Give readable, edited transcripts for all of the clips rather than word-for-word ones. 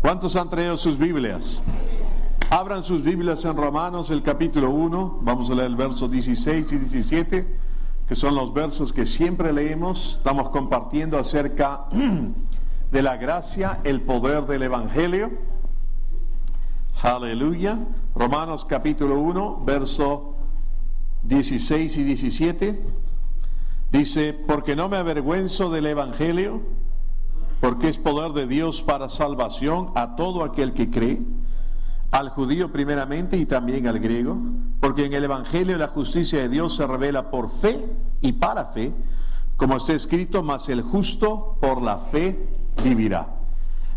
¿Cuántos han traído sus Biblias? Abran sus Biblias en Romanos, el capítulo 1. Vamos a leer el verso 16 y 17, que son los versos que siempre leemos. Estamos compartiendo acerca de la gracia, el poder del Evangelio. Aleluya. Romanos capítulo 1, verso 16 y 17. Dice: porque no me avergüenzo del Evangelio, porque es poder de Dios para salvación a todo aquel que cree, al judío primeramente y también al griego, porque en el Evangelio la justicia de Dios se revela por fe y para fe, como está escrito: mas el justo por la fe vivirá.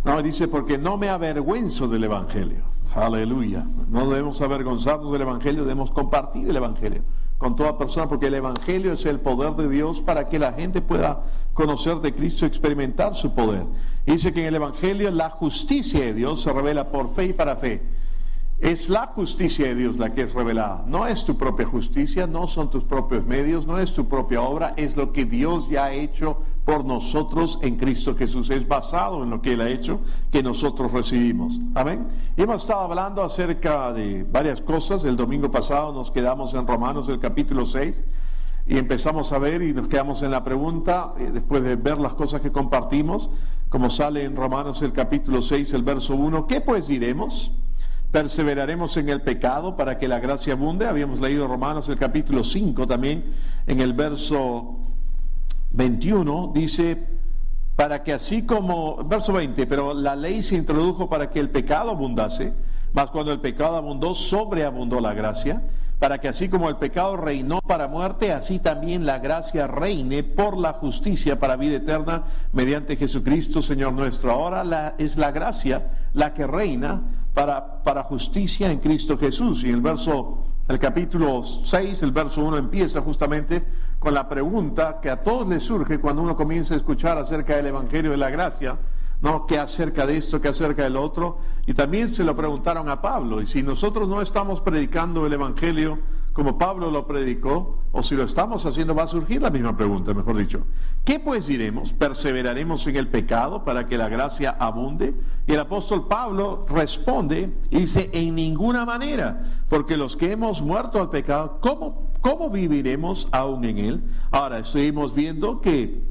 No, dice: porque no me avergüenzo del Evangelio. Aleluya. No debemos avergonzarnos del Evangelio, debemos compartir el Evangelio con toda persona, porque el Evangelio es el poder de Dios para que la gente pueda conocer de Cristo, experimentar su poder. Dice que en el Evangelio la justicia de Dios se revela por fe y para fe. Es la justicia de Dios la que es revelada. No es tu propia justicia, no son tus propios medios, no es tu propia obra, es lo que Dios ya ha hecho por nosotros en Cristo Jesús. Es basado en lo que Él ha hecho, que nosotros recibimos. Amén. Y hemos estado hablando acerca de varias cosas. El domingo pasado nos quedamos en Romanos, el capítulo 6, y empezamos a ver y nos quedamos en la pregunta, después de ver las cosas que compartimos, como sale en Romanos el capítulo 6, el verso 1, ¿qué pues diremos? ¿Perseveraremos en el pecado para que la gracia abunde? Habíamos leído Romanos el capítulo 5 también, en el verso 21, dice: para que así como, verso 20, pero la ley se introdujo para que el pecado abundase, mas cuando el pecado abundó, sobreabundó la gracia, para que así como el pecado reinó para muerte, así también la gracia reine por la justicia para vida eterna, mediante Jesucristo Señor nuestro. Ahora es la gracia la que reina para justicia en Cristo Jesús. Y el capítulo 6, el verso 1 empieza justamente con la pregunta que a todos les surge cuando uno comienza a escuchar acerca del Evangelio de la gracia, ¿no? ¿Qué acerca de esto? ¿Qué acerca del otro? Y también se lo preguntaron a Pablo. Y si nosotros no estamos predicando el Evangelio como Pablo lo predicó, o si lo estamos haciendo, va a surgir la misma pregunta, mejor dicho. ¿Qué pues diremos? ¿Perseveraremos en el pecado para que la gracia abunde? Y el apóstol Pablo responde y dice: en ninguna manera, porque los que hemos muerto al pecado, ¿cómo viviremos aún en él? Ahora, estuvimos viendo que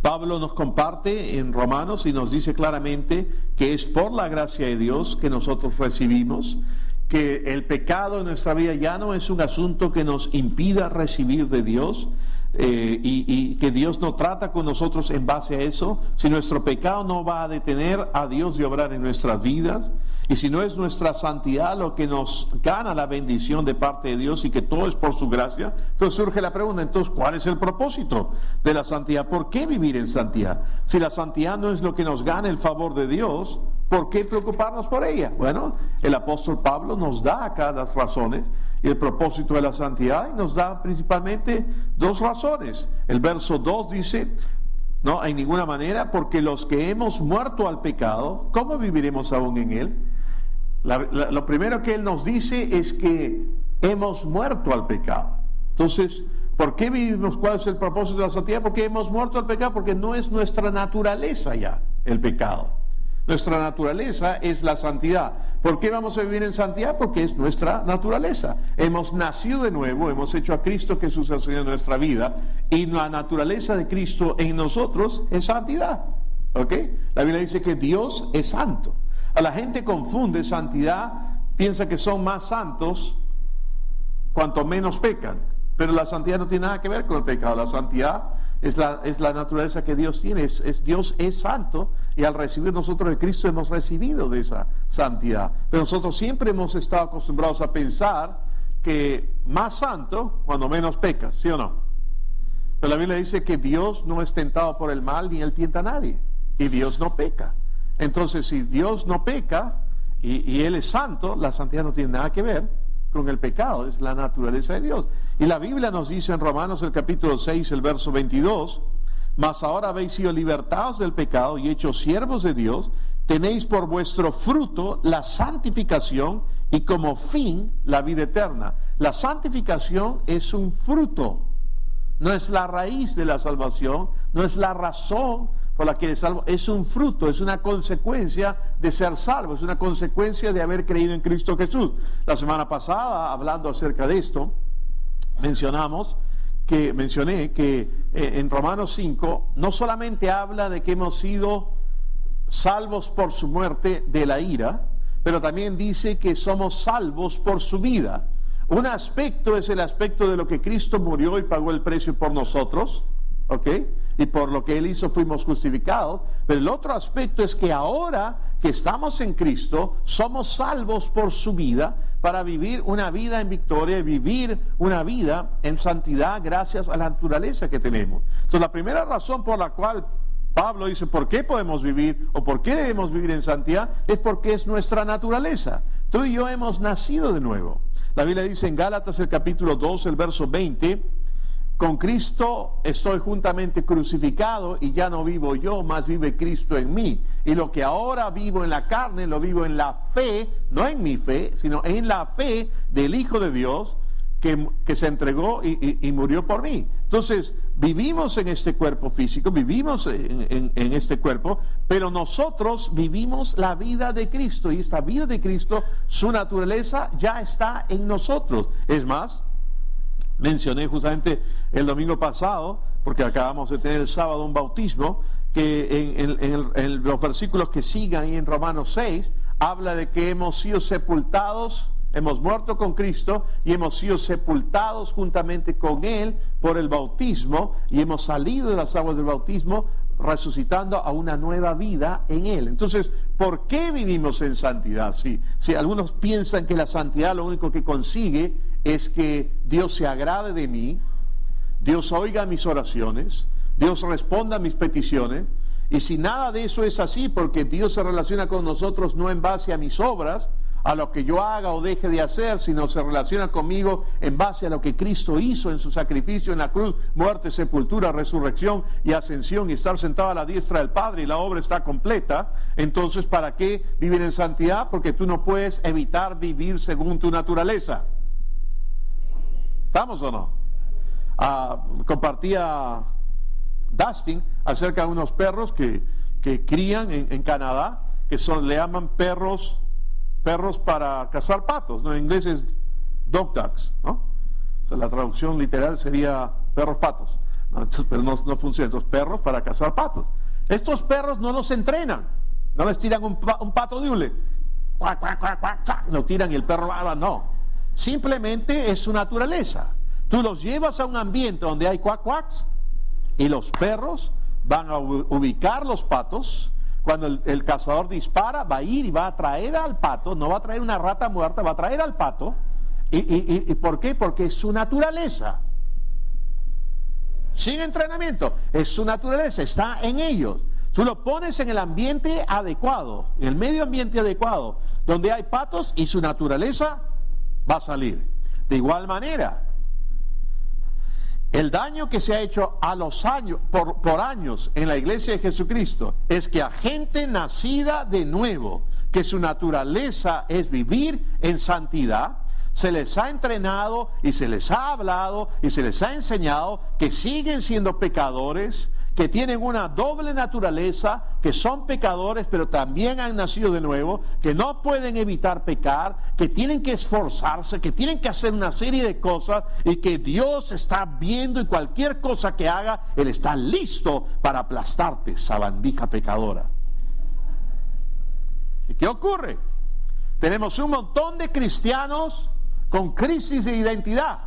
Pablo nos comparte en Romanos y nos dice claramente que es por la gracia de Dios que nosotros recibimos, que el pecado en nuestra vida ya no es un asunto que nos impida recibir de Dios, y que Dios no trata con nosotros en base a eso. Si nuestro pecado no va a detener a Dios de obrar en nuestras vidas, y si no es nuestra santidad lo que nos gana la bendición de parte de Dios y que todo es por su gracia, entonces surge la pregunta: entonces, ¿cuál es el propósito de la santidad? ¿Por qué vivir en santidad? Si la santidad no es lo que nos gana el favor de Dios, ¿por qué preocuparnos por ella? Bueno, el apóstol Pablo nos da acá las razones y el propósito de la santidad, y nos da principalmente dos razones. El verso 2 dice: no, en ninguna manera, porque los que hemos muerto al pecado, ¿cómo viviremos aún en él? Lo primero que él nos dice es que hemos muerto al pecado. Entonces, ¿por qué vivimos? ¿Cuál es el propósito de la santidad? Porque hemos muerto al pecado, porque no es nuestra naturaleza ya el pecado. Nuestra naturaleza es la santidad. ¿Por qué vamos a vivir en santidad? Porque es nuestra naturaleza. Hemos nacido de nuevo, hemos hecho a Cristo Jesús el Señor en nuestra vida, y la naturaleza de Cristo en nosotros es santidad. ¿Ok? La Biblia dice que Dios es santo. A la gente confunde santidad, piensa que son más santos cuanto menos pecan. Pero la santidad no tiene nada que ver con el pecado. La santidad es la naturaleza que Dios tiene. Dios es santo, y al recibir nosotros de Cristo hemos recibido de esa santidad. Pero nosotros siempre hemos estado acostumbrados a pensar que más santo cuando menos pecas, ¿sí o no? Pero la Biblia dice que Dios no es tentado por el mal, ni Él tienta a nadie. Y Dios no peca. Entonces, si Dios no peca y Él es santo, la santidad no tiene nada que ver con el pecado, es la naturaleza de Dios. Y la Biblia nos dice en Romanos el capítulo 6, el verso 22, mas ahora habéis sido libertados del pecado y hechos siervos de Dios, tenéis por vuestro fruto la santificación y como fin la vida eterna. La santificación es un fruto, no es la raíz de la salvación, no es la razón por la que eres salvo, es un fruto, es una consecuencia de ser salvo, es una consecuencia de haber creído en Cristo Jesús. La semana pasada, hablando acerca de esto, mencioné que en Romanos 5 no solamente habla de que hemos sido salvos por su muerte de la ira, pero también dice que somos salvos por su vida. Un aspecto es el aspecto de lo que Cristo murió y pagó el precio por nosotros, ¿ok? Y por lo que Él hizo fuimos justificados. Pero el otro aspecto es que ahora que estamos en Cristo, somos salvos por su vida para vivir una vida en victoria y vivir una vida en santidad gracias a la naturaleza que tenemos. Entonces, la primera razón por la cual Pablo dice, ¿por qué podemos vivir o por qué debemos vivir en santidad? Es porque es nuestra naturaleza. Tú y yo hemos nacido de nuevo. La Biblia dice en Gálatas el capítulo 2, el verso 20, con Cristo estoy juntamente crucificado y ya no vivo yo, más vive Cristo en mí. Y lo que ahora vivo en la carne, lo vivo en la fe, no en mi fe, sino en la fe del Hijo de Dios que se entregó y murió por mí. Entonces, vivimos en este cuerpo físico, vivimos en este cuerpo, pero nosotros vivimos la vida de Cristo, y esta vida de Cristo, su naturaleza ya está en nosotros. Es más, mencioné justamente el domingo pasado, porque acabamos de tener el sábado un bautismo, que en los versículos que sigan ahí en Romanos 6, habla de que hemos sido sepultados, hemos muerto con Cristo y hemos sido sepultados juntamente con Él por el bautismo, y hemos salido de las aguas del bautismo resucitando a una nueva vida en Él. Entonces, ¿por qué vivimos en santidad? Si algunos piensan que la santidad lo único que consigue es que Dios se agrade de mí, Dios oiga mis oraciones, Dios responda a mis peticiones, y si nada de eso es así, porque Dios se relaciona con nosotros no en base a mis obras, a lo que yo haga o deje de hacer, sino se relaciona conmigo en base a lo que Cristo hizo en su sacrificio en la cruz, muerte, sepultura, resurrección y ascensión, y estar sentado a la diestra del Padre, y la obra está completa. Entonces, ¿para qué vivir en santidad? Porque tú no puedes evitar vivir según tu naturaleza. ¿Estamos o no? Compartía Dustin acerca de unos perros que crían en Canadá, que le llaman perros para cazar patos, ¿no? En inglés es dog ducks, ¿no? O sea, la traducción literal sería perros patos, ¿no? Entonces, pero no funciona. Entonces, perros para cazar patos. Estos perros no los entrenan, no les tiran un pato de hule, cuac, cuac, cuac, cuac, lo tiran y el perro no. Simplemente es su naturaleza. Tú los llevas a un ambiente donde hay cuac, cuacs, y los perros van a ubicar los patos. Cuando el cazador dispara, va a ir y va a traer al pato, no va a traer una rata muerta, va a traer al pato. ¿Y por qué? Porque es su naturaleza. Sin entrenamiento, es su naturaleza, está en ellos. Tú lo pones en el ambiente adecuado, en el medio ambiente adecuado, donde hay patos, y su naturaleza va a salir. De igual manera, el daño que se ha hecho a los años, por años en la iglesia de Jesucristo, es que a gente nacida de nuevo, que su naturaleza es vivir en santidad, se les ha entrenado y se les ha hablado y se les ha enseñado que siguen siendo pecadores, que tienen una doble naturaleza, que son pecadores pero también han nacido de nuevo, que no pueden evitar pecar, que tienen que esforzarse, que tienen que hacer una serie de cosas, y que Dios está viendo, y cualquier cosa que haga, Él está listo para aplastarte, sabandija pecadora. ¿Y qué ocurre? Tenemos un montón de cristianos con crisis de identidad,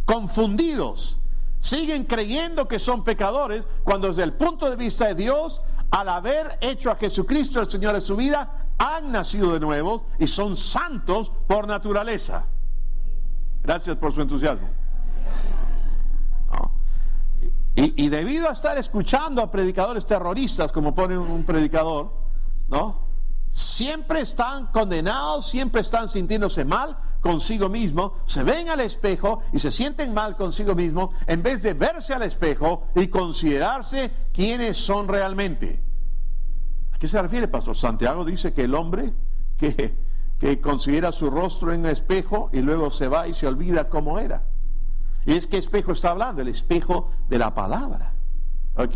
confundidos. Siguen creyendo que son pecadores, cuando desde el punto de vista de Dios, al haber hecho a Jesucristo el Señor de su vida, han nacido de nuevo y son santos por naturaleza. Gracias por su entusiasmo. ¿No? Y debido a estar escuchando a predicadores terroristas, como pone un predicador, ¿no? Siempre están condenados, siempre están sintiéndose mal consigo mismo, se ven al espejo y se sienten mal consigo mismo, en vez de verse al espejo y considerarse quiénes son realmente. ¿A qué se refiere, pastor? Santiago dice que el hombre que considera su rostro en el espejo y luego se va y se olvida cómo era. Y es que espejo está hablando, el espejo de la palabra. ¿Ok?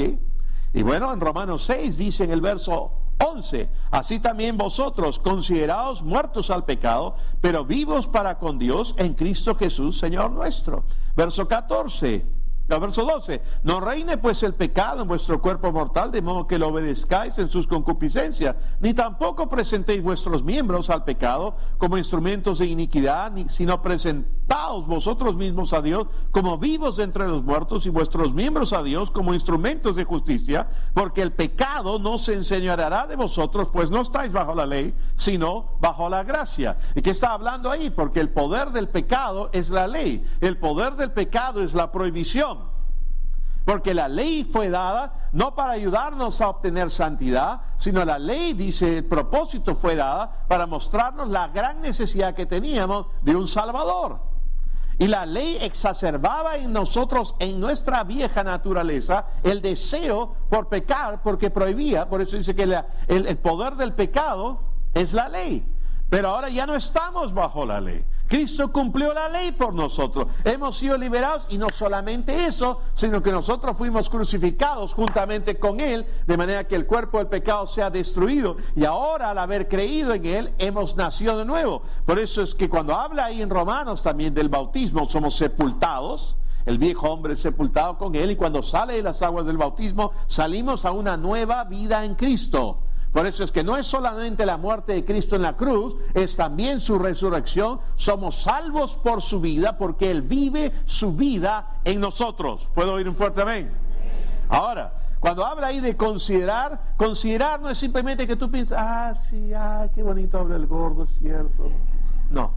Y bueno, en Romanos 6 dice en el verso 11, así también vosotros, consideraos muertos al pecado, pero vivos para con Dios en Cristo Jesús, Señor nuestro. Verso 12, no reine pues el pecado en vuestro cuerpo mortal, de modo que lo obedezcáis en sus concupiscencias, ni tampoco presentéis vuestros miembros al pecado como instrumentos de iniquidad, sino presentaos vosotros mismos a Dios como vivos de entre los muertos, y vuestros miembros a Dios como instrumentos de justicia, porque el pecado no se enseñoreará de vosotros, pues no estáis bajo la ley, sino bajo la gracia. ¿Y qué está hablando ahí? Porque el poder del pecado es la ley, el poder del pecado es la prohibición. Porque la ley fue dada no para ayudarnos a obtener santidad, sino la ley, dice, el propósito fue dada para mostrarnos la gran necesidad que teníamos de un Salvador. Y la ley exacerbaba en nosotros, en nuestra vieja naturaleza, el deseo por pecar, porque prohibía. Por eso dice que el poder del pecado es la ley. Pero ahora ya no estamos bajo la ley. Cristo cumplió la ley por nosotros. Hemos sido liberados, y no solamente eso, sino que nosotros fuimos crucificados juntamente con Él, de manera que el cuerpo del pecado sea destruido. Y ahora, al haber creído en Él, hemos nacido de nuevo. Por eso es que cuando habla ahí en Romanos también del bautismo, somos sepultados. El viejo hombre es sepultado con Él, y cuando sale de las aguas del bautismo, salimos a una nueva vida en Cristo. Por eso es que no es solamente la muerte de Cristo en la cruz, es también su resurrección. Somos salvos por su vida, porque Él vive su vida en nosotros. ¿Puedo oír un fuerte amén? Ahora, cuando habla ahí de considerar no es simplemente que tú piensas, sí, qué bonito habla el gordo, es cierto. No,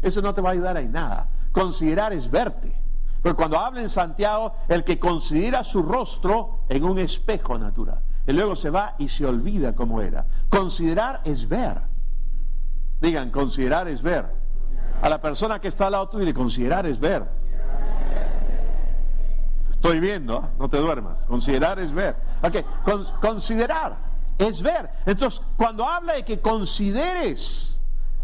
eso no te va a ayudar en nada. Considerar es verte. Porque cuando habla en Santiago, el que considera su rostro en un espejo natural, y luego se va y se olvida cómo era. Considerar es ver. Digan, considerar es ver. A la persona que está al lado tuyo, considerar es ver. Estoy viendo, no te duermas. Considerar es ver. Ok, considerar es ver. Entonces, cuando habla de que consideres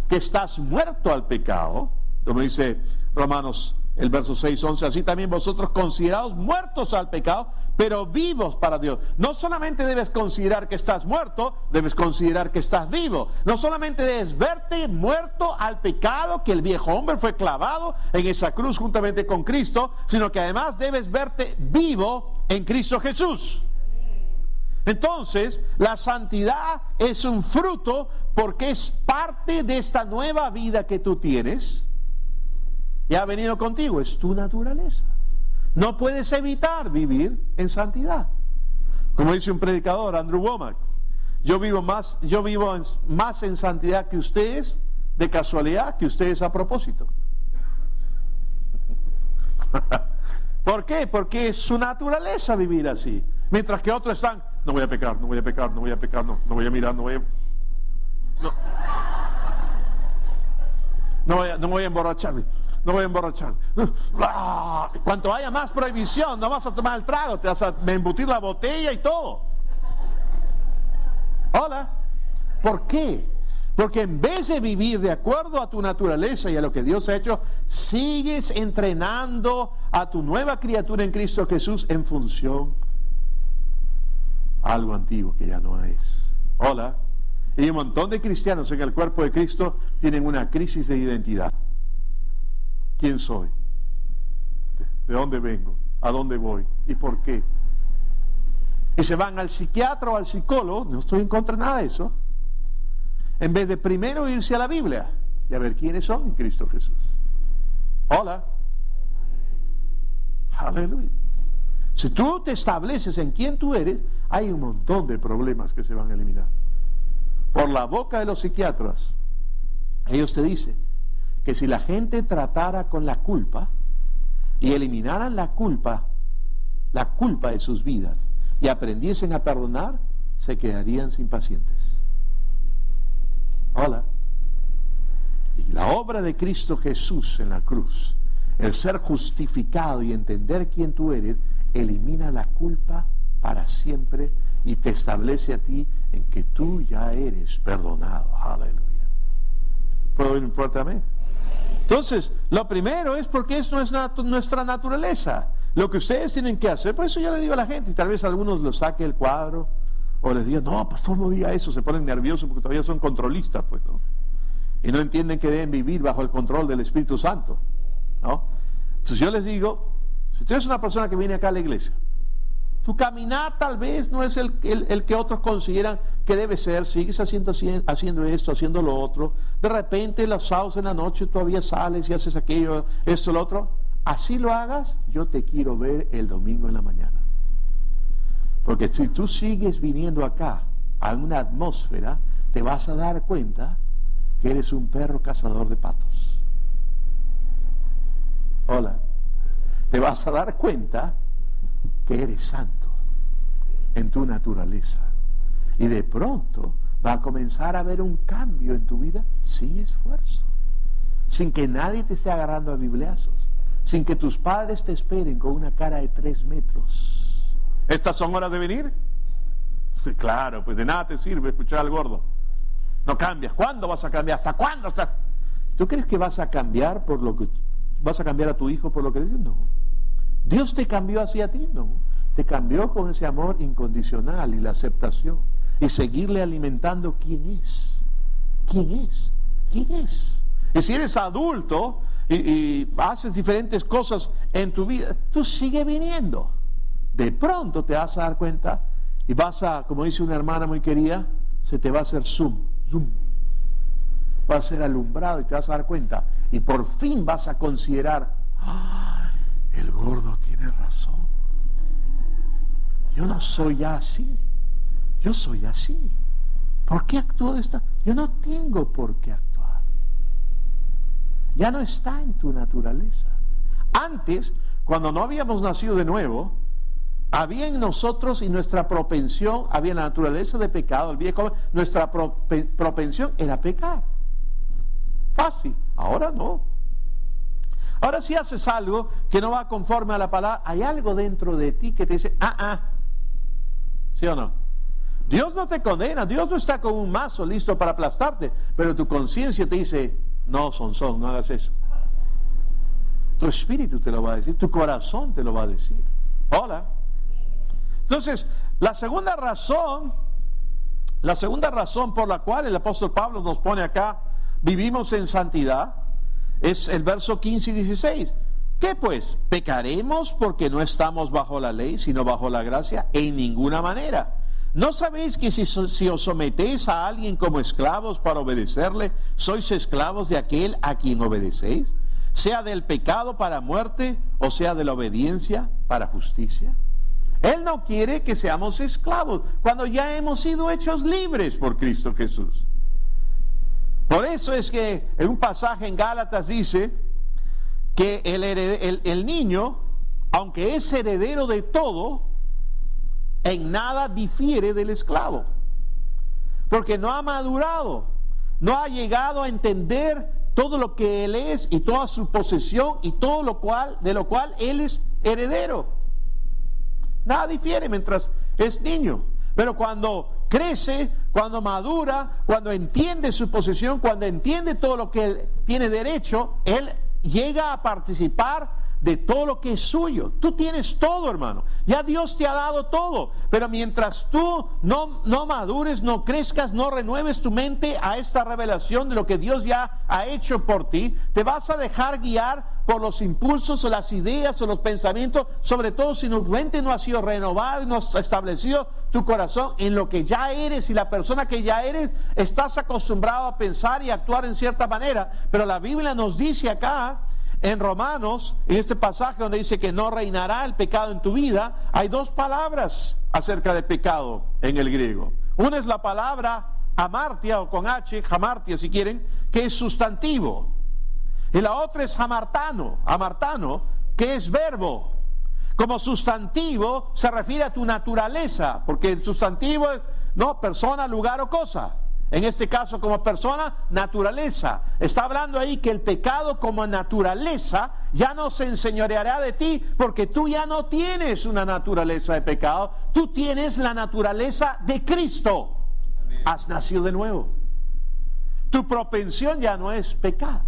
que estás muerto al pecado, como dice Romanos el verso 6:11, así también vosotros considerados muertos al pecado, pero vivos para Dios. No solamente debes considerar que estás muerto, debes considerar que estás vivo. No solamente debes verte muerto al pecado, que el viejo hombre fue clavado en esa cruz juntamente con Cristo, sino que además debes verte vivo en Cristo Jesús. Entonces, la santidad es un fruto porque es parte de esta nueva vida que tú tienes. Ya ha venido contigo, es tu naturaleza. No puedes evitar vivir en santidad. Como dice un predicador, Andrew Womack, yo vivo más en santidad que ustedes de casualidad que ustedes a propósito. ¿Por qué? Porque es su naturaleza vivir así. Mientras que otros están, no voy a pecar, no voy a pecar, no voy a pecar, no voy a mirar, no voy a emborracharme. No voy a emborrachar. Cuanto haya más prohibición, no vas a tomar el trago, te vas a embutir la botella y todo. Hola. ¿Por qué? Porque en vez de vivir de acuerdo a tu naturaleza y a lo que Dios ha hecho, sigues entrenando a tu nueva criatura en Cristo Jesús en función a algo antiguo que ya no es. Hola. Y un montón de cristianos en el cuerpo de Cristo tienen una crisis de identidad. ¿Quién soy? ¿De dónde vengo? ¿A dónde voy? ¿Y por qué? Y se van al psiquiatra o al psicólogo, no estoy en contra de nada de eso, en vez de primero irse a la Biblia y a ver quiénes son en Cristo Jesús. Hola. Aleluya. Si tú te estableces en quién tú eres, hay un montón de problemas que se van a eliminar. Por la boca de los psiquiatras, ellos te dicen que si la gente tratara con la culpa y eliminaran la culpa de sus vidas y aprendiesen a perdonar, se quedarían sin pacientes. Hola. Y la obra de Cristo Jesús en la cruz, el ser justificado y entender quién tú eres, elimina la culpa para siempre y te establece a ti en que tú ya eres perdonado. Aleluya. ¿Puedo oír un fuerte amén? Entonces, lo primero es porque es nuestra naturaleza. lo que ustedes tienen que hacer, por eso yo le digo a la gente, y tal vez algunos lo saque el cuadro, o les diga, no, pastor, no diga eso, se ponen nerviosos porque todavía son controlistas, pues, ¿no? Y no entienden que deben vivir bajo el control del Espíritu Santo, ¿no? Entonces yo les digo, si tú eres una persona que viene acá a la iglesia, tu caminar tal vez no es el que otros consideran que debe ser, sigues haciendo esto, haciendo lo otro, de repente los sábados en la noche todavía sales y haces aquello, esto, lo otro, así lo hagas, yo te quiero ver el domingo en la mañana. Porque si tú sigues viniendo acá a una atmósfera, te vas a dar cuenta que eres un perro cazador de patos. Hola. Te vas a dar cuenta que eres santo en tu naturaleza. Y de pronto va a comenzar a haber un cambio en tu vida sin esfuerzo, sin que nadie te esté agarrando a bibliazos, sin que tus padres te esperen con una cara de 3 metros. ¿Estas son horas de venir? Sí, claro, pues de nada te sirve escuchar al gordo. No cambias. ¿Cuándo vas a cambiar? ¿Hasta cuándo? ¿Tú crees que vas a cambiar por lo que vas a cambiar a tu hijo por lo que dices? No. ¿Dios te cambió así a ti? No. Te cambió con ese amor incondicional y la aceptación. Y seguirle alimentando quién es. ¿Quién es? ¿Quién es? Y si eres adulto y haces diferentes cosas en tu vida, tú sigue viniendo. De pronto te vas a dar cuenta y vas a, como dice una hermana muy querida, se te va a hacer zoom. Va a ser alumbrado y te vas a dar cuenta. Y por fin vas a considerar, ¡ay! El gordo tiene razón. Yo no soy así. Yo soy así. ¿Por qué actúo de esta? Yo no tengo por qué actuar. Ya no está en tu naturaleza. Antes, cuando no habíamos nacido de nuevo, había en nosotros y nuestra propensión, había la naturaleza de pecado, el viejo, nuestra propensión era pecar. Fácil. Ahora no. Ahora si haces algo que no va conforme a la palabra, hay algo dentro de ti que te dice, ¿sí o no? Dios no te condena, Dios no está con un mazo listo para aplastarte, pero tu conciencia te dice, no, no hagas eso. Tu espíritu te lo va a decir, tu corazón te lo va a decir. Hola. Entonces, la segunda razón por la cual el apóstol Pablo nos pone acá, vivimos en santidad, es el verso 15 y 16. ¿Qué pues? ¿Pecaremos porque no estamos bajo la ley, sino bajo la gracia? En ninguna manera. ¿No sabéis que si os sometéis a alguien como esclavos para obedecerle, sois esclavos de aquel a quien obedecéis? Sea del pecado para muerte, o sea de la obediencia para justicia. Él no quiere que seamos esclavos, cuando ya hemos sido hechos libres por Cristo Jesús. Por eso es que en un pasaje en Gálatas dice que el niño, aunque es heredero de todo, en nada difiere del esclavo, porque no ha madurado, no ha llegado a entender todo lo que él es y toda su posesión y todo de lo cual él es heredero. Nada difiere mientras es niño, pero cuando crece, cuando madura, cuando entiende su posesión, cuando entiende todo lo que él tiene derecho, él llega a participar de todo lo que es suyo. Tú tienes todo, hermano. Ya Dios te ha dado todo. Pero mientras tú no madures, no crezcas, no renueves tu mente a esta revelación de lo que Dios ya ha hecho por ti, te vas a dejar guiar por los impulsos o las ideas o los pensamientos, sobre todo si tu mente no ha sido renovada y no has establecido tu corazón en lo que ya eres y la persona que ya eres, estás acostumbrado a pensar y actuar en cierta manera. Pero la Biblia nos dice acá en Romanos, en este pasaje donde dice que no reinará el pecado en tu vida, hay 2 palabras acerca del pecado en el griego. Una es la palabra hamartia, o con H, hamartia si quieren, que es sustantivo. Y la otra es hamartano, que es verbo. Como sustantivo se refiere a tu naturaleza, porque el sustantivo es persona, lugar o cosa. En este caso, como persona, naturaleza. Está hablando ahí que el pecado como naturaleza ya no se enseñoreará de ti, porque tú ya no tienes una naturaleza de pecado, tú tienes la naturaleza de Cristo. Amén. Has nacido de nuevo. Tu propensión ya no es pecar.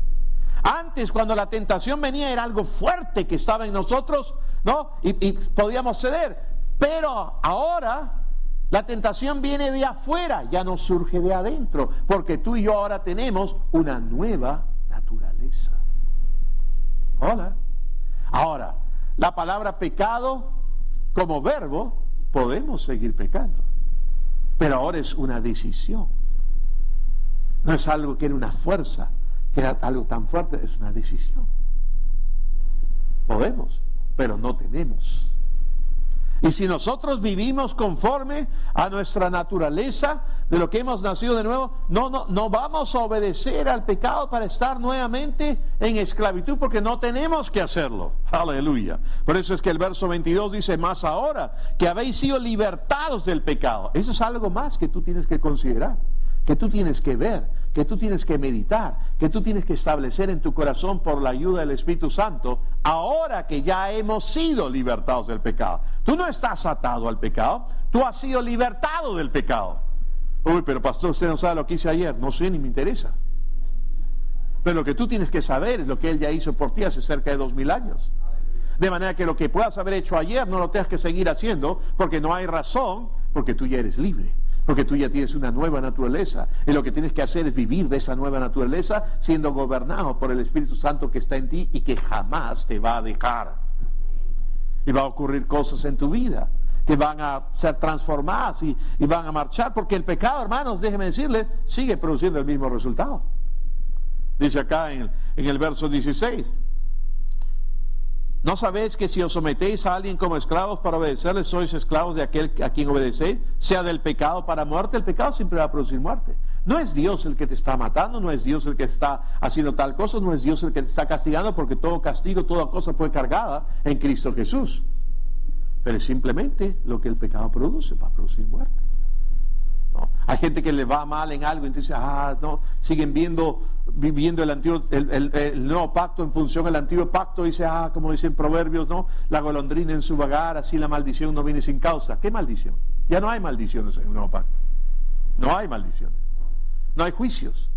Antes, cuando la tentación venía, era algo fuerte que estaba en nosotros, ¿no? Y podíamos ceder. Pero ahora la tentación viene de afuera, ya no surge de adentro, porque tú y yo ahora tenemos una nueva naturaleza. Hola. Ahora, la palabra pecado, como verbo, podemos seguir pecando. Pero ahora es una decisión. No es algo que era una fuerza, que era algo tan fuerte, es una decisión. Podemos, pero no tenemos. Y si nosotros vivimos conforme a nuestra naturaleza, de lo que hemos nacido de nuevo, no vamos a obedecer al pecado para estar nuevamente en esclavitud, porque no tenemos que hacerlo. Aleluya. Por eso es que el verso 22 dice, más ahora que habéis sido libertados del pecado. Eso es algo más que tú tienes que considerar, que tú tienes que ver, que tú tienes que meditar, que tú tienes que establecer en tu corazón por la ayuda del Espíritu Santo, ahora que ya hemos sido libertados del pecado. Tú no estás atado al pecado, tú has sido libertado del pecado. Uy, pero pastor, usted no sabe lo que hice ayer. No sé, ni me interesa. Pero lo que tú tienes que saber es lo que Él ya hizo por ti hace cerca de 2000 años. De manera que lo que puedas haber hecho ayer no lo tengas que seguir haciendo, porque no hay razón, porque tú ya eres libre. Porque tú ya tienes una nueva naturaleza. Y lo que tienes que hacer es vivir de esa nueva naturaleza, siendo gobernado por el Espíritu Santo que está en ti y que jamás te va a dejar. Y va a ocurrir cosas en tu vida que van a ser transformadas y van a marchar. Porque el pecado, hermanos, déjenme decirles, sigue produciendo el mismo resultado. Dice acá en el verso 16. ¿No sabéis que si os sometéis a alguien como esclavos para obedecerle, sois esclavos de aquel a quien obedecéis, sea del pecado para muerte? El pecado siempre va a producir muerte. No es Dios el que te está matando, no es Dios el que está haciendo tal cosa, no es Dios el que te está castigando, porque todo castigo, toda cosa fue cargada en Cristo Jesús. Pero es simplemente lo que el pecado produce, va a producir muerte. ¿No? Hay gente que le va mal en algo y dice, no, siguen viviendo el nuevo pacto en función del antiguo pacto. Dice, como dicen Proverbios, ¿no? La golondrina en su vagar, así la maldición no viene sin causa. ¿Qué maldición? Ya no hay maldiciones en el nuevo pacto. No hay maldiciones. No hay juicios.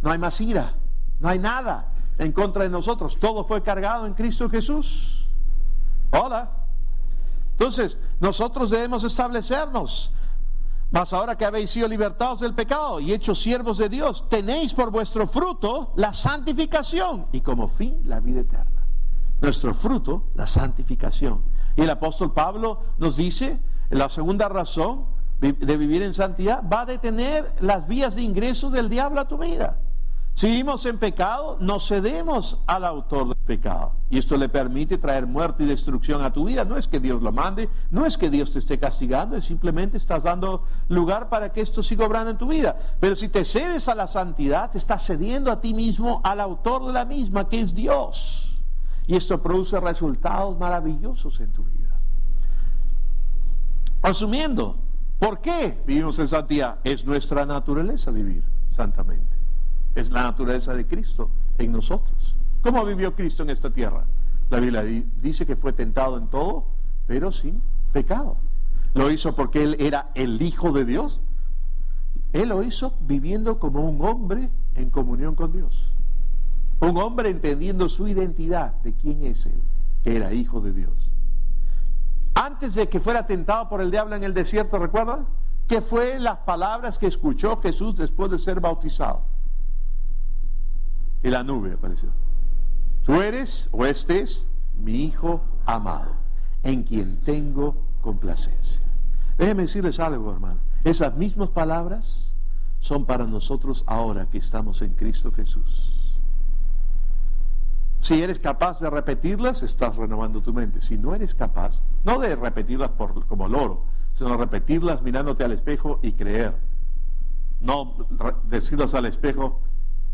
No hay más ira. No hay nada en contra de nosotros. Todo fue cargado en Cristo Jesús. Hola. Entonces, nosotros debemos establecernos. Mas ahora que habéis sido libertados del pecado y hechos siervos de Dios, tenéis por vuestro fruto la santificación y como fin la vida eterna. Nuestro fruto, la santificación. Y el apóstol Pablo nos dice, la segunda razón de vivir en santidad va a detener las vías de ingreso del diablo a tu vida. Si vivimos en pecado, nos cedemos al autor del pecado. Y esto le permite traer muerte y destrucción a tu vida. No es que Dios lo mande, no es que Dios te esté castigando, es simplemente estás dando lugar para que esto siga obrando en tu vida. Pero si te cedes a la santidad, te estás cediendo a ti mismo al autor de la misma, que es Dios. Y esto produce resultados maravillosos en tu vida. Asumiendo, ¿por qué vivimos en santidad? Es nuestra naturaleza vivir santamente. Es la naturaleza de Cristo en nosotros. ¿Cómo vivió Cristo en esta tierra? La Biblia dice que fue tentado en todo, pero sin pecado. Lo hizo porque Él era el Hijo de Dios. Él lo hizo viviendo como un hombre en comunión con Dios. Un hombre entendiendo su identidad de quién es Él, que era Hijo de Dios. Antes de que fuera tentado por el diablo en el desierto, ¿recuerdan? ¿Qué fue las palabras que escuchó Jesús después de ser bautizado? Y la nube apareció. Tú eres, o este es, mi Hijo amado, en quien tengo complacencia. Déjenme decirles algo, hermano. Esas mismas palabras son para nosotros ahora que estamos en Cristo Jesús. Si eres capaz de repetirlas, estás renovando tu mente. Si no eres capaz, no de repetirlas como loro, sino repetirlas mirándote al espejo y creer. No decirlas al espejo,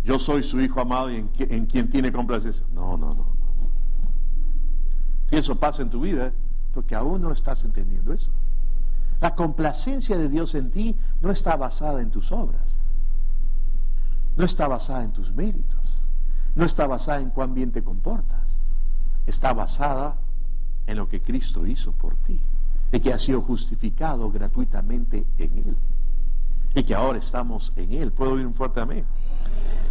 yo soy su Hijo amado y en quien tiene complacencia. No. Si eso pasa en tu vida, porque aún no estás entendiendo eso. La complacencia de Dios en ti no está basada en tus obras. No está basada en tus méritos. No está basada en cuán bien te comportas. Está basada en lo que Cristo hizo por ti. De que has sido justificado gratuitamente en Él. Y que ahora estamos en Él. ¿Puedo oír un fuerte amén?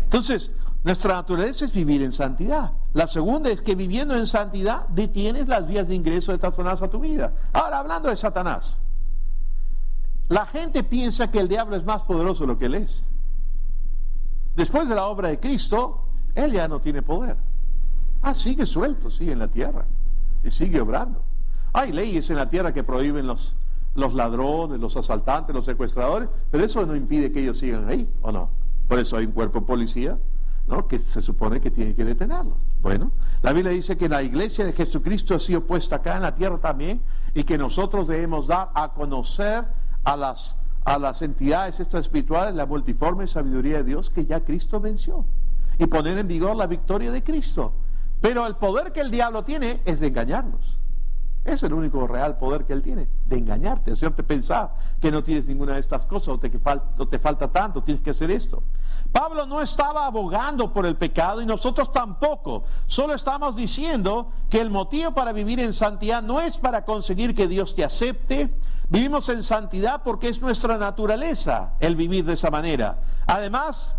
Entonces, Nuestra naturaleza es vivir en santidad. La segunda es que viviendo en santidad detienes las vías de ingreso de Satanás a tu vida. Ahora, hablando de Satanás, la gente piensa que el diablo es más poderoso de lo que él es. Después de la obra de Cristo, él ya no tiene poder. Sigue suelto, sigue en la tierra y sigue obrando. Hay leyes en la tierra que prohíben los ladrones, los asaltantes, los secuestradores, pero eso no impide que ellos sigan ahí, ¿o no? Por eso hay un cuerpo de policía, ¿no?, que se supone que tiene que detenerlos. Bueno, la Biblia dice que la iglesia de Jesucristo ha sido puesta acá en la tierra también, y que nosotros debemos dar a conocer a las entidades estas espirituales la multiforme sabiduría de Dios que ya Cristo venció, y poner en vigor la victoria de Cristo. Pero el poder que el diablo tiene es de engañarnos. Es el único real poder que él tiene, de engañarte, hacerte pensar que no tienes ninguna de estas cosas, o te falta tanto, tienes que hacer esto. Pablo no estaba abogando por el pecado, y nosotros tampoco. Solo estamos diciendo que el motivo para vivir en santidad no es para conseguir que Dios te acepte. Vivimos en santidad porque es nuestra naturaleza el vivir de esa manera. Además,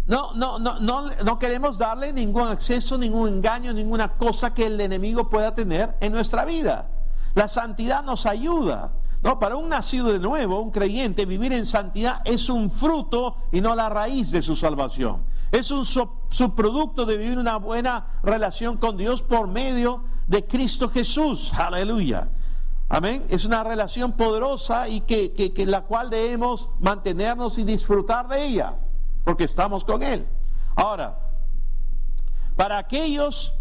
no queremos darle ningún acceso, ningún engaño, ninguna cosa que el enemigo pueda tener en nuestra vida. La santidad nos ayuda, ¿no? Para un nacido de nuevo, un creyente, vivir en santidad es un fruto y no la raíz de su salvación. Es un subproducto de vivir una buena relación con Dios por medio de Cristo Jesús. Aleluya. Amén. Es una relación poderosa y que la cual debemos mantenernos y disfrutar de ella, porque estamos con Él. Ahora, para aquellos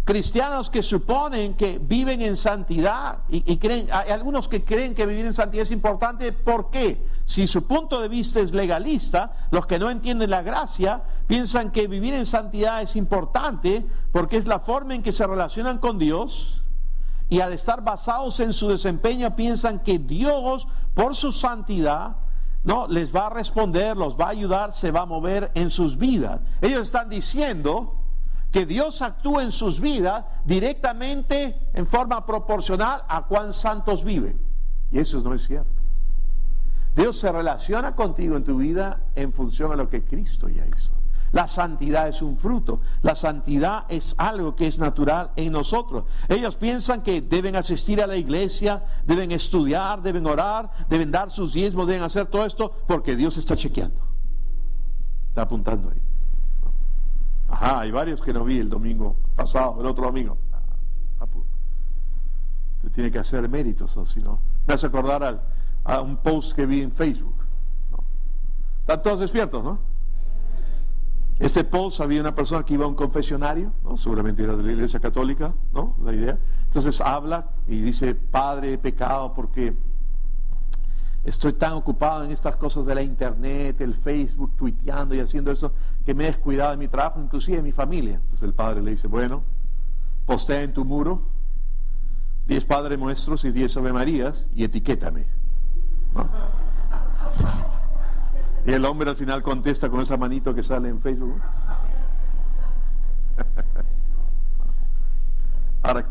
cristianos que suponen que viven en santidad y creen, hay algunos que creen que vivir en santidad es importante. ¿Por qué? Si su punto de vista es legalista, los que no entienden la gracia piensan que vivir en santidad es importante porque es la forma en que se relacionan con Dios, y al estar basados en su desempeño piensan que Dios, por su santidad, no les va a responder, los va a ayudar, se va a mover en sus vidas. Ellos están diciendo que Dios actúa en sus vidas directamente en forma proporcional a cuán santos viven. Y eso no es cierto. Dios se relaciona contigo en tu vida en función a lo que Cristo ya hizo. La santidad es un fruto. La santidad es algo que es natural en nosotros. Ellos piensan que deben asistir a la iglesia, deben estudiar, deben orar, deben dar sus diezmos, deben hacer todo esto porque Dios está chequeando. Está apuntando ahí. Hay varios que no vi el domingo pasado, el otro domingo. Usted tiene que hacer méritos, o si no. Me hace acordar a un post que vi en Facebook. ¿Están todos despiertos, no? Este post, había una persona que iba a un confesionario, ¿no? Seguramente era de la iglesia católica, ¿no? La idea. Entonces habla y dice: Padre, he pecado porque estoy tan ocupado en estas cosas de la internet, el Facebook, tuiteando y haciendo eso, que me he descuidado de mi trabajo, inclusive de mi familia. Entonces el padre le dice: bueno, postea en tu muro 10 Padres Nuestros y 10 Ave Marías y etiquétame, ¿no? Y el hombre al final contesta con esa manito que sale en Facebook. Ahora,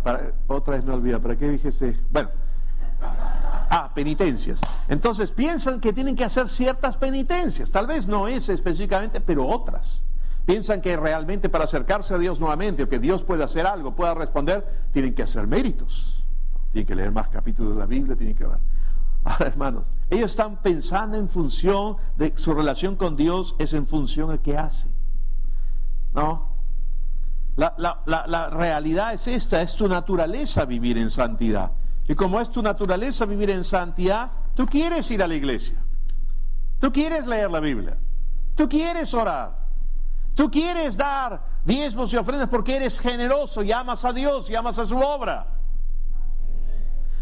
otra vez me olvida, ¿para qué dije ese? Bueno, penitencias. Entonces piensan que tienen que hacer ciertas penitencias, tal vez no esa específicamente, pero otras. Piensan que realmente para acercarse a Dios nuevamente, o que Dios pueda hacer algo, pueda responder, tienen que hacer méritos. Tienen que leer más capítulos de la Biblia, tienen que orar. Ahora, hermanos, ellos están pensando en función de su relación con Dios, es en función a qué hace. ¿No? La realidad es esta, es tu naturaleza vivir en santidad. Y como es tu naturaleza vivir en santidad, tú quieres ir a la iglesia. Tú quieres leer la Biblia. Tú quieres orar. Tú quieres dar diezmos y ofrendas porque eres generoso y amas a Dios y amas a su obra.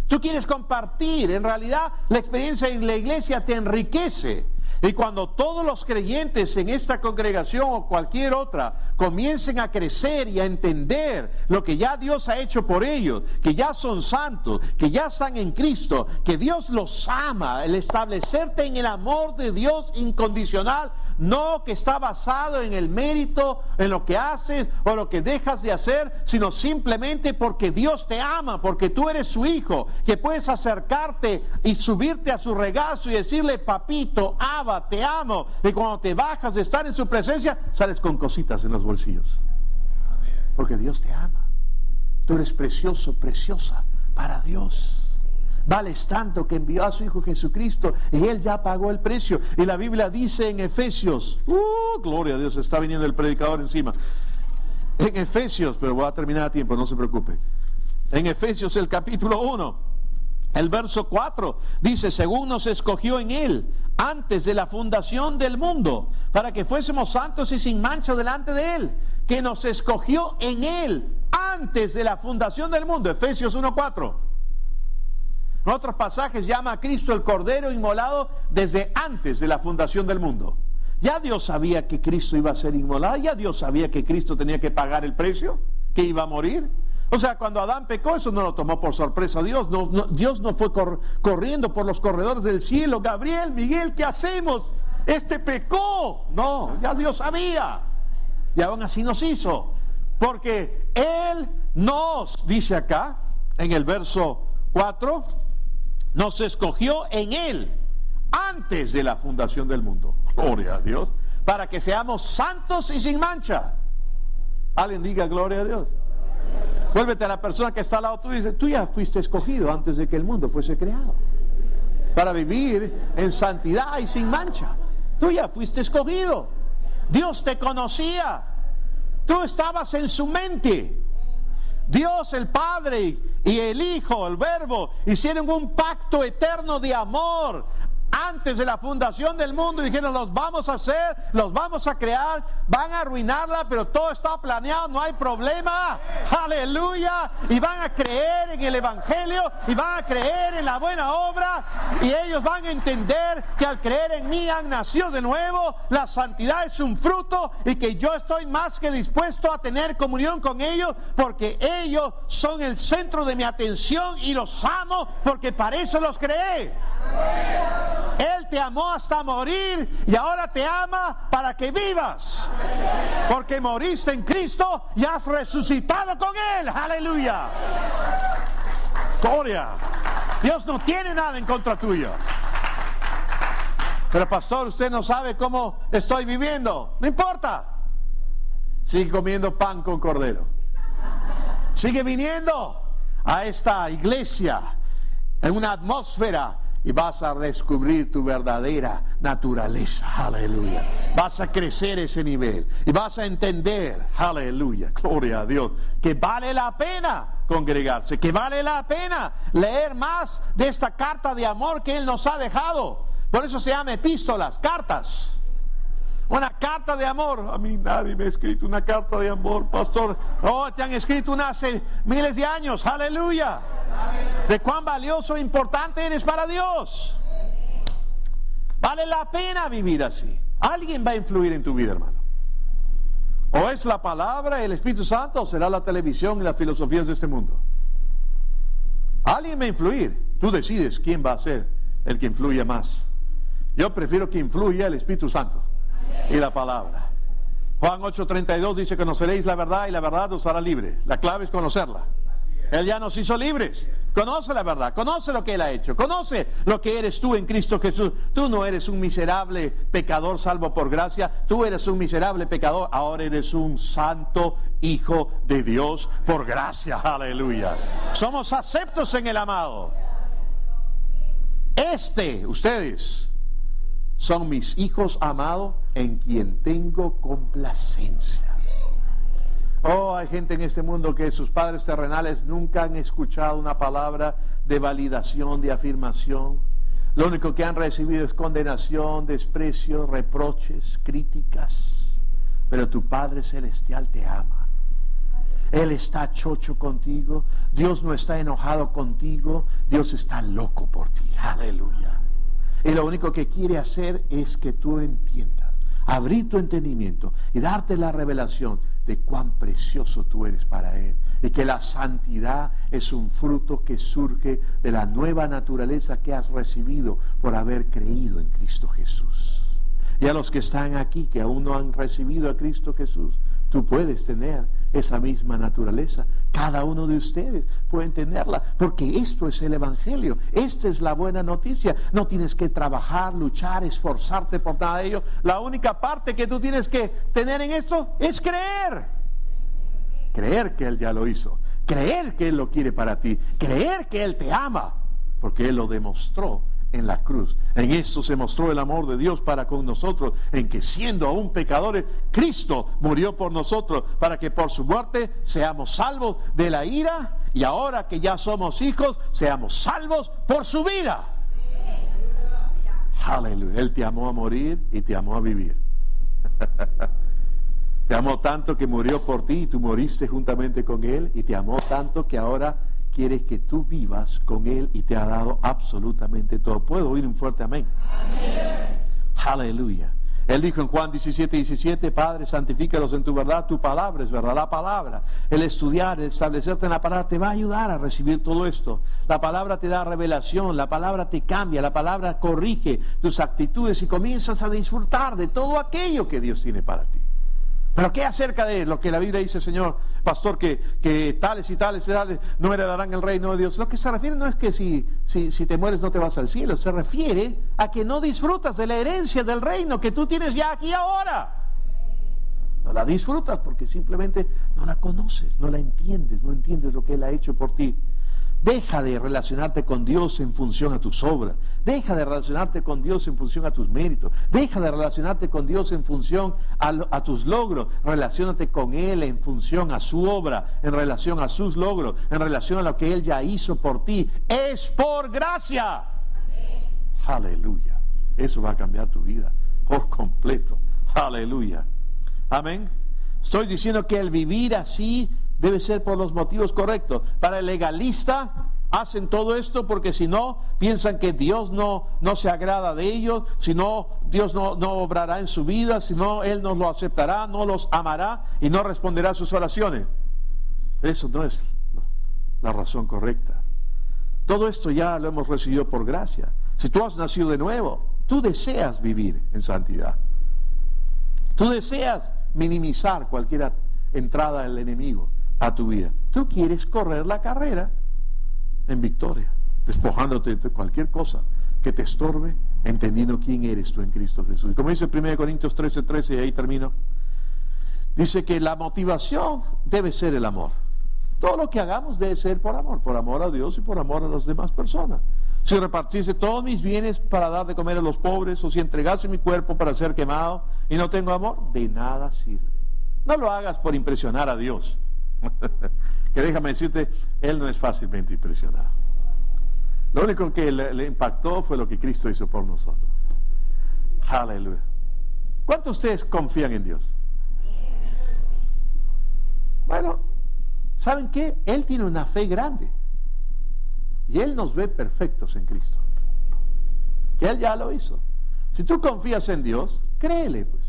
Tú quieres compartir. En realidad, la experiencia en la iglesia te enriquece. Y cuando todos los creyentes en esta congregación o cualquier otra comiencen a crecer y a entender lo que ya Dios ha hecho por ellos, que ya son santos, que ya están en Cristo, que Dios los ama, el establecerte en el amor de Dios incondicional, no que está basado en el mérito, en lo que haces o lo que dejas de hacer, sino simplemente porque Dios te ama, porque tú eres su hijo, que puedes acercarte y subirte a su regazo y decirle: papito, Abba, alaba, te amo. Y cuando te bajas de estar en su presencia, sales con cositas en los bolsillos. Porque Dios te ama. Tú eres precioso, preciosa para Dios. Vales tanto que envió a su Hijo Jesucristo y Él ya pagó el precio. Y la Biblia dice en Efesios, gloria a Dios, está viniendo el predicador encima. En Efesios, pero voy a terminar a tiempo, no se preocupe. En Efesios el capítulo 1, el verso 4, dice, según nos escogió en Él, antes de la fundación del mundo, para que fuésemos santos y sin mancha delante de Él, que nos escogió en Él, antes de la fundación del mundo. Efesios 1:4. En otros pasajes llama a Cristo el Cordero inmolado desde antes de la fundación del mundo. Ya Dios sabía que Cristo iba a ser inmolado, ya Dios sabía que Cristo tenía que pagar el precio, que iba a morir. O sea, cuando Adán pecó, eso no lo tomó por sorpresa a Dios. Dios no fue corriendo por los corredores del cielo. Gabriel, Miguel, ¿qué hacemos? Este pecó. No, ya Dios sabía. Y aún así nos hizo. Porque Él nos, dice acá, en el verso 4, nos escogió en Él antes de la fundación del mundo. Gloria a Dios. Para que seamos santos y sin mancha. Alguien diga gloria a Dios. Vuélvete a la persona que está al lado tuyo y dice, tú ya fuiste escogido antes de que el mundo fuese creado. Para vivir en santidad y sin mancha. Tú ya fuiste escogido. Dios te conocía. Tú estabas en su mente. Dios el Padre y el Hijo, el Verbo, hicieron un pacto eterno de amor antes de la fundación del mundo. Y dijeron, los vamos a hacer, los vamos a crear, van a arruinarla, pero todo está planeado, no hay problema. Aleluya. Y van a creer en el Evangelio y van a creer en la buena obra, y ellos van a entender que al creer en mí han nacido de nuevo. La santidad es un fruto y que yo estoy más que dispuesto a tener comunión con ellos, porque ellos son el centro de mi atención y los amo porque para eso los creé. Él te amó hasta morir y ahora te ama para que vivas, porque moriste en Cristo y has resucitado con Él. Aleluya. Gloria. Dios no tiene nada en contra tuyo. Pero pastor, usted no sabe cómo estoy viviendo. No importa. Sigue comiendo pan con cordero. Sigue viniendo a esta iglesia en una atmósfera y vas a descubrir tu verdadera naturaleza. Aleluya. Vas a crecer ese nivel y vas a entender, aleluya, gloria a Dios, que vale la pena congregarse, que vale la pena leer más de esta carta de amor que Él nos ha dejado. Por eso se llama epístolas, cartas. Una carta de amor. A mí nadie me ha escrito una carta de amor, pastor. Oh, te han escrito una hace miles de años. Aleluya. De cuán valioso e importante eres para Dios. Vale la pena vivir así. Alguien va a influir en tu vida, hermano. O es la palabra, el Espíritu Santo, o será la televisión y las filosofías de este mundo. Alguien va a influir. Tú decides quién va a ser el que influya más. Yo prefiero que influya el Espíritu Santo y la palabra. Juan 8:32 dice: conoceréis la verdad y la verdad os hará libre. La clave es conocerla. Él ya nos hizo libres. Conoce la verdad, conoce lo que Él ha hecho, conoce lo que eres tú en Cristo Jesús. Tú no eres un miserable pecador salvo por gracia. Tú eres un miserable pecador, ahora eres un santo hijo de Dios por gracia. Aleluya. Somos aceptos en el amado. Ustedes son mis hijos amados en quien tengo complacencia. Oh, hay gente en este mundo que sus padres terrenales nunca han escuchado una palabra de validación, de afirmación. Lo único que han recibido es condenación, desprecio, reproches, críticas. Pero tu Padre Celestial te ama. Él está chocho contigo. Dios no está enojado contigo. Dios está loco por ti. Aleluya. Y lo único que quiere hacer es que tú entiendas, abrir tu entendimiento y darte la revelación de cuán precioso tú eres para Él, y que la santidad es un fruto que surge de la nueva naturaleza que has recibido por haber creído en Cristo Jesús. Y a los que están aquí que aún no han recibido a Cristo Jesús, tú puedes tener esa misma naturaleza. Cada uno de ustedes puede entenderla, porque esto es el Evangelio, esta es la buena noticia. No tienes que trabajar, luchar, esforzarte por nada de ello. La única parte que tú tienes que tener en esto es creer. Creer que Él ya lo hizo, creer que Él lo quiere para ti, creer que Él te ama, porque Él lo demostró en la cruz. En esto se mostró el amor de Dios para con nosotros, en que siendo aún pecadores, Cristo murió por nosotros, para que por su muerte seamos salvos de la ira, y ahora que ya somos hijos, seamos salvos por su vida. Aleluya. Él te amó a morir y te amó a vivir. Te amó tanto que murió por ti y tú moriste juntamente con Él, y te amó tanto que ahora quiere que tú vivas con Él y te ha dado absolutamente todo. ¿Puedo oír un fuerte amén? Amén. Aleluya. Él dijo en Juan 17:17, Padre, santifícalos en tu verdad, tu palabra es verdad. La palabra, el estudiar, el establecerte en la palabra te va a ayudar a recibir todo esto. La palabra te da revelación, la palabra te cambia, la palabra corrige tus actitudes y comienzas a disfrutar de todo aquello que Dios tiene para ti. Pero ¿qué acerca de lo que la Biblia dice, Señor, pastor, que tales y tales y tales no heredarán el reino de Dios? Lo que se refiere no es que si te mueres no te vas al cielo, se refiere a que no disfrutas de la herencia del reino que tú tienes ya aquí ahora. No la disfrutas porque simplemente no la conoces, no la entiendes, no entiendes lo que Él ha hecho por ti. Deja de relacionarte con Dios en función a tus obras. Deja de relacionarte con Dios en función a tus méritos. Deja de relacionarte con Dios en función a tus logros. Relaciónate con Él en función a su obra, en relación a sus logros, en relación a lo que Él ya hizo por ti. Es por gracia. Amén. Aleluya. Eso va a cambiar tu vida por completo. Aleluya. Amén. Estoy diciendo que el vivir así debe ser por los motivos correctos. Para el legalista, hacen todo esto porque si no, piensan que Dios no se agrada de ellos, si no, Dios no obrará en su vida, si no, Él no lo aceptará, no los amará y no responderá a sus oraciones. Eso no es la razón correcta. Todo esto ya lo hemos recibido por gracia. Si tú has nacido de nuevo, tú deseas vivir en santidad. Tú deseas minimizar cualquier entrada del enemigo a tu vida. Tú quieres correr la carrera en victoria, despojándote de cualquier cosa que te estorbe, entendiendo quién eres tú en Cristo Jesús. Y como dice 1 Corintios 13:13, y ahí termino, dice que la motivación debe ser el amor. Todo lo que hagamos debe ser por amor a Dios y por amor a las demás personas. Si repartiese todos mis bienes para dar de comer a los pobres, o si entregase mi cuerpo para ser quemado y no tengo amor, de nada sirve. No lo hagas por impresionar a Dios. Que déjame decirte, Él no es fácilmente impresionado. Lo único que le impactó fue lo que Cristo hizo por nosotros. Aleluya. ¿Cuántos de ustedes confían en Dios? Bueno, ¿saben qué? Él tiene una fe grande. Y Él nos ve perfectos en Cristo. Que Él ya lo hizo. Si tú confías en Dios, créele pues.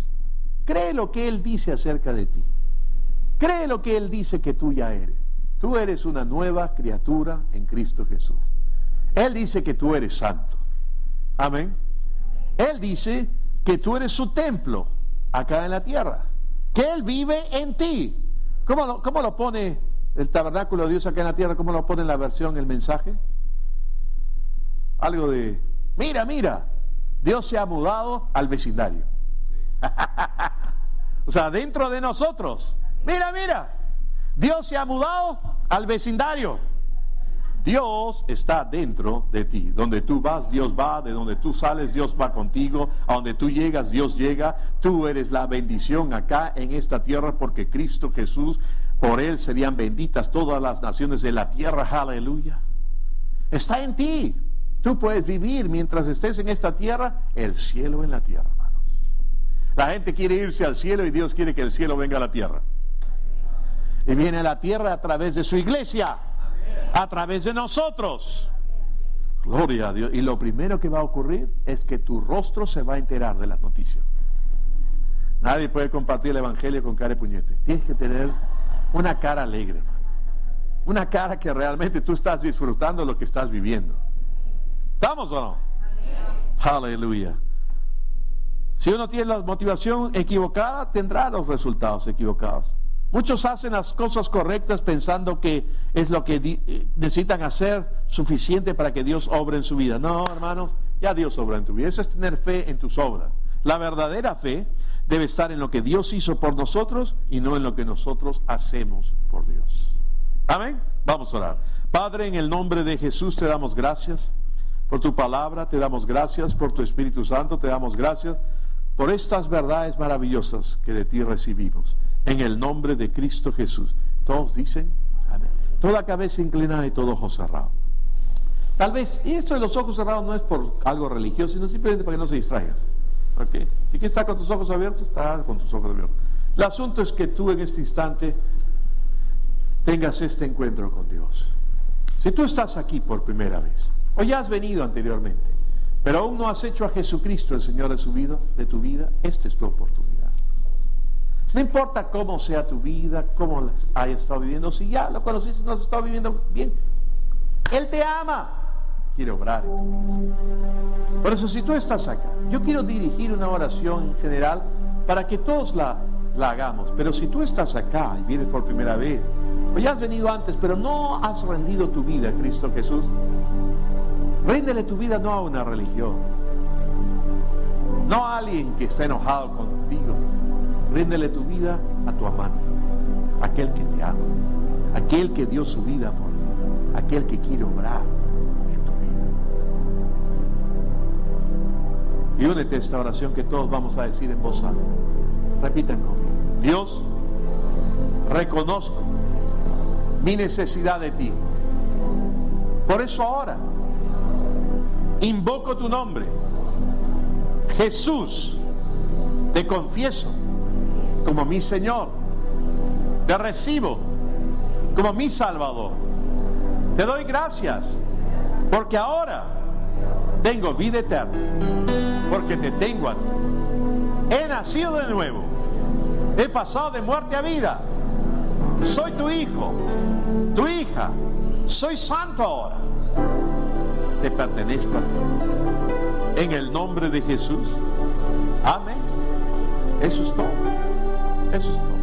Cree lo que Él dice acerca de ti. Cree lo que Él dice que tú ya eres. Tú eres una nueva criatura en Cristo Jesús. Él dice que tú eres santo. Amén. Él dice que tú eres su templo acá en la tierra. Que Él vive en ti. ¿Cómo lo pone el tabernáculo de Dios acá en la tierra? ¿Cómo lo pone en la versión, el mensaje? Algo de, mira, Dios se ha mudado al vecindario. O sea, dentro de nosotros. Mira, Dios se ha mudado al vecindario. Dios está dentro de ti. Donde tú vas, Dios va. De donde tú sales, Dios va contigo. A donde tú llegas, Dios llega. Tú eres la bendición acá en esta tierra, porque Cristo Jesús, por Él serían benditas todas las naciones de la tierra. Aleluya. Está en ti. Tú puedes vivir mientras estés en esta tierra, el cielo en la tierra, hermanos. La gente quiere irse al cielo y Dios quiere que el cielo venga a la tierra. Y viene a la tierra a través de su iglesia, a través de nosotros. Gloria a Dios. Y lo primero que va a ocurrir es que tu rostro se va a enterar de las noticias. Nadie puede compartir el evangelio con cara de puñete. Tienes que tener una cara alegre, hermano. Una cara que realmente tú estás disfrutando lo que estás viviendo. ¿Estamos o no? Aleluya. Si uno tiene la motivación equivocada, tendrá los resultados equivocados. Muchos hacen las cosas correctas pensando que es lo que necesitan hacer suficiente para que Dios obre en su vida. No, hermanos, ya Dios obra en tu vida. Eso es tener fe en tus obras. La verdadera fe debe estar en lo que Dios hizo por nosotros y no en lo que nosotros hacemos por Dios. Amén. Vamos a orar. Padre, en el nombre de Jesús te damos gracias por tu palabra, te damos gracias por tu Espíritu Santo, te damos gracias por estas verdades maravillosas que de ti recibimos. En el nombre de Cristo Jesús. Todos dicen amén. Toda cabeza inclinada y todo ojo cerrado. Tal vez, y esto de los ojos cerrados no es por algo religioso, sino simplemente para que no se distraigan. ¿Okay? Si quieres estar con tus ojos abiertos, está con tus ojos abiertos. El asunto es que tú en este instante tengas este encuentro con Dios. Si tú estás aquí por primera vez, o ya has venido anteriormente, pero aún no has hecho a Jesucristo el Señor de tu vida, esta es tu oportunidad. No importa cómo sea tu vida, cómo la hayas estado viviendo, si ya lo conociste y no has estado viviendo bien, Él te ama, quiere obrar. Por eso, si tú estás acá, yo quiero dirigir una oración en general para que todos la hagamos. Pero si tú estás acá y vienes por primera vez, o ya has venido antes, pero no has rendido tu vida a Cristo Jesús, ríndele tu vida no a una religión, no a alguien que está enojado contigo. Ríndele tu vida a tu amante, aquel que te ama, aquel que dio su vida por ti, aquel que quiere obrar en tu vida. Y únete a esta oración que todos vamos a decir en voz alta. Repitan conmigo. Dios, reconozco mi necesidad de ti. Por eso ahora invoco tu nombre. Jesús, te confieso como mi Señor, te recibo como mi Salvador. Te doy gracias porque ahora tengo vida eterna, porque te tengo a ti. He nacido de nuevo, he pasado de muerte a vida. Soy tu hijo, tu hija, soy santo ahora. Te pertenezco a ti. En el nombre de Jesús. Amén. Eso es todo. Eso es todo.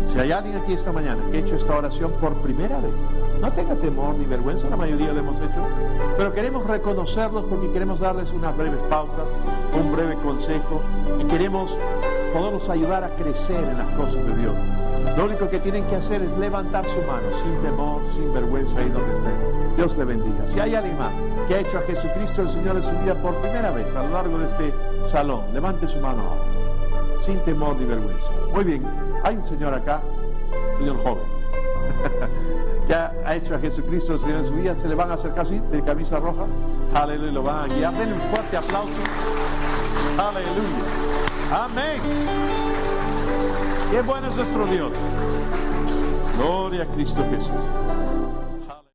Si hay alguien aquí esta mañana que ha hecho esta oración por primera vez, no tenga temor ni vergüenza, la mayoría lo hemos hecho, pero queremos reconocerlos porque queremos darles unas breves pautas, un breve consejo y queremos poderlos ayudar a crecer en las cosas de Dios. Lo único que tienen que hacer es levantar su mano sin temor, sin vergüenza, ahí donde estén. Dios le bendiga. Si hay alguien más que ha hecho a Jesucristo el Señor en su vida por primera vez a lo largo de este salón, levante su mano ahora, sin temor ni vergüenza. Muy bien, hay un señor acá, señor joven, que ha hecho a Jesucristo el Señor en su vida. Se le van a acercar así, de camisa roja. Aleluya, lo van a guiar. Denle un fuerte aplauso. Aleluya. Amén. Qué bueno es nuestro Dios. Gloria a Cristo Jesús.